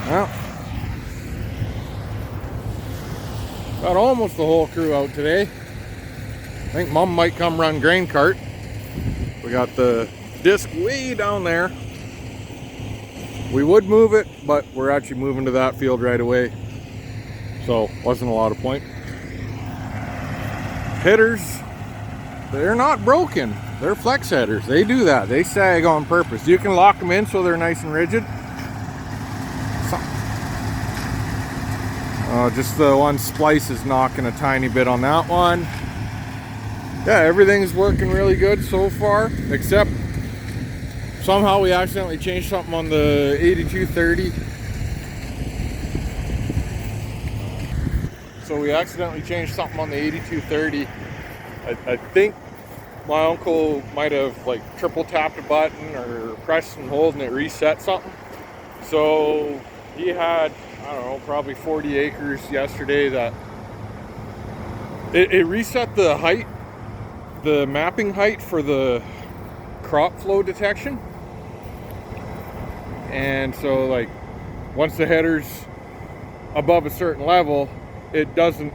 Well, got almost the whole crew out today. I think Mom might come run grain cart. We got the disc way down there. We would move it, but we're actually moving to that field right away. So wasn't a lot of point. Headers, they're not broken. They're flex headers. They do that. They sag on purpose. You can lock them in so they're nice and rigid. Just the one splice is knocking a tiny bit on that one. Yeah, everything's working really good so far, except somehow we accidentally changed something on the 8230. So we accidentally changed something on the 8230. I think my uncle might have like triple tapped a button or pressed and hold and it reset something. So he had, I don't know, probably 40 acres yesterday that it reset the height, the mapping height for the crop flow detection. And so like once the header's above a certain level, it doesn't,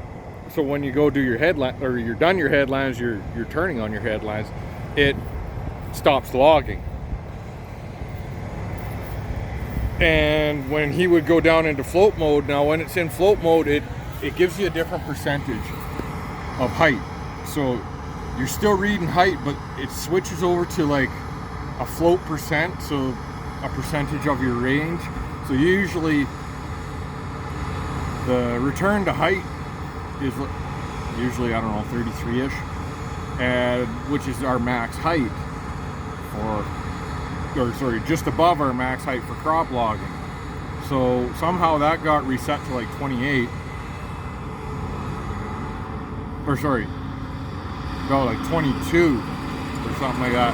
so when you go do your headland, or you're done your headlands, you're turning on your headlands, it stops logging. And when he would go down into float mode, now when it's in float mode, it gives you a different percentage of height. So you're still reading height, but it switches over to like a float percent, so a percentage of your range. So usually the return to height is usually, I don't know, 33-ish, and which is our max height just above our max height for crop logging. So somehow that got reset to like 28, or sorry, no, like 22 or something like that.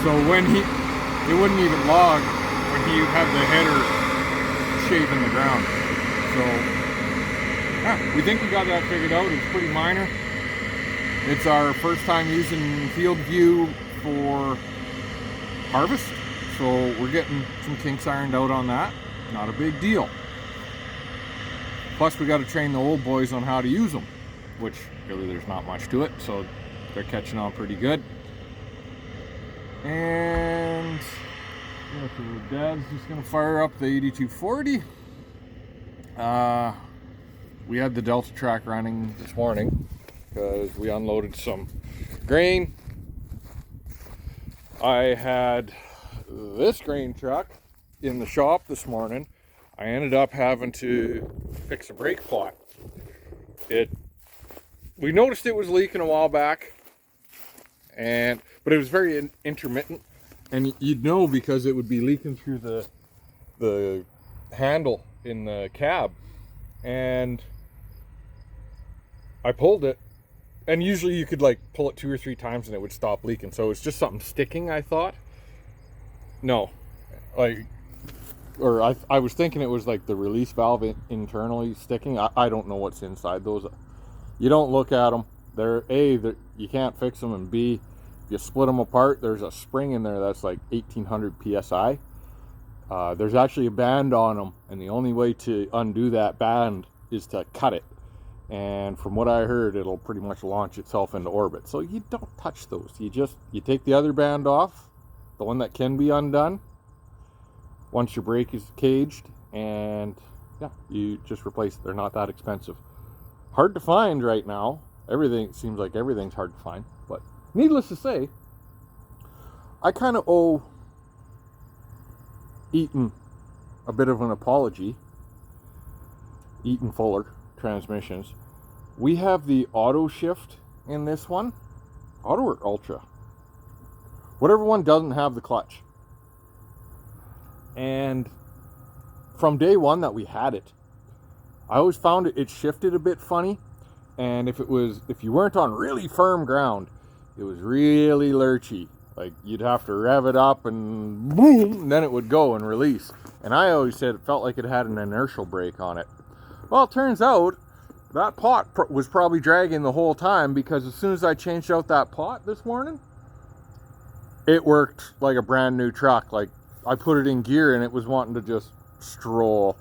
So when it wouldn't even log when he had the header shaving the ground. So yeah, we think we got that figured out. It's pretty minor. It's our first time using field view for harvest, so we're getting some kinks ironed out on that. Not a big deal. Plus we got to train the old boys on how to use them, which really there's not much to it, so they're catching on pretty good. And yeah, so Dad's just gonna fire up the 8240. We had the Delta track running this morning because we unloaded some grain. I had this grain truck in the shop this morning. I ended up having to fix a brake plot. We noticed it was leaking a while back, but it was very intermittent, and you'd know because it would be leaking through the handle in the cab. And I pulled it, and usually you could like pull it 2 or 3 times and it would stop leaking. So it's just something sticking, I thought. No, I was thinking it was like the release valve internally sticking. I don't know what's inside those. You don't look at them. You can't fix them, and B, if you split them apart, there's a spring in there that's like 1800 psi. There's actually a band on them, and the only way to undo that band is to cut it. And from what I heard, it'll pretty much launch itself into orbit. So you don't touch those. You take the other band off, the one that can be undone, once your brake is caged, and yeah, you just replace it. They're not that expensive. Hard to find right now. Everything seems like everything's hard to find, but needless to say, I kind of owe Eaton a bit of an apology. Eaton Fuller Transmissions. We have the auto shift in this one. Auto or ultra? Whatever one doesn't have the clutch. And from day one that we had it, I always found it shifted a bit funny. And if you weren't on really firm ground, it was really lurchy. Like you'd have to rev it up and boom, and then it would go and release. And I always said it felt like it had an inertial brake on it. Well, it turns out that pot was probably dragging the whole time, because as soon as I changed out that pot this morning, it worked like a brand new truck. Like I put it in gear and it was wanting to just stroll.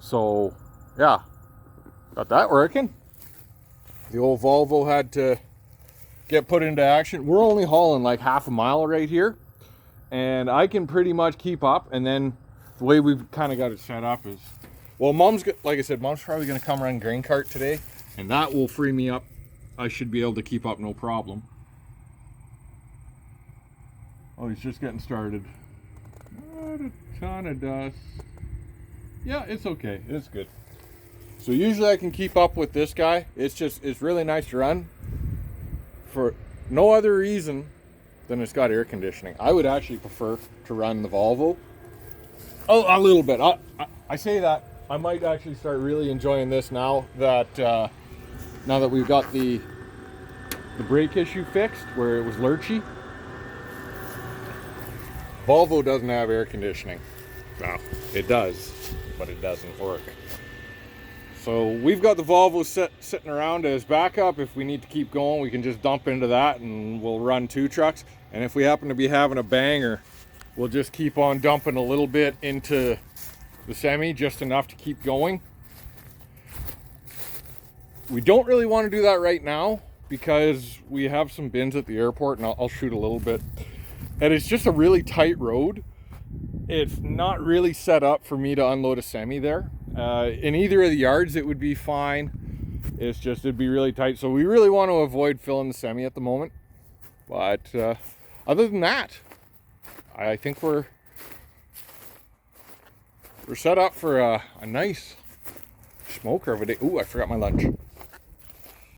So yeah, got that working. The old Volvo had to get put into action. We're only hauling like half a mile right here, and I can pretty much keep up. And then the way we've kind of got it set up is, well, like I said, Mom's probably going to come run grain cart today, and that will free me up. I should be able to keep up no problem. Oh, he's just getting started. Not a ton of dust. Yeah, it's okay. It's good. So usually I can keep up with this guy. It's really nice to run for no other reason than it's got air conditioning. I would actually prefer to run the Volvo. Oh, a little bit. I say that. I might actually start really enjoying this now that we've got the brake issue fixed where it was lurchy. Volvo doesn't have air conditioning. No, it does, but it doesn't work. So we've got the Volvo sitting around as backup. If we need to keep going, we can just dump into that and we'll run 2 trucks. And if we happen to be having a banger, we'll just keep on dumping a little bit into the semi, just enough to keep going. We don't really want to do that right now because we have some bins at the airport, and I'll shoot a little bit. And it's just a really tight road. It's not really set up for me to unload a semi there. In either of the yards, it would be fine. It's just, it'd be really tight. So we really want to avoid filling the semi at the moment. But other than that, I think we're set up for a nice smoker of a day. Ooh, I forgot my lunch.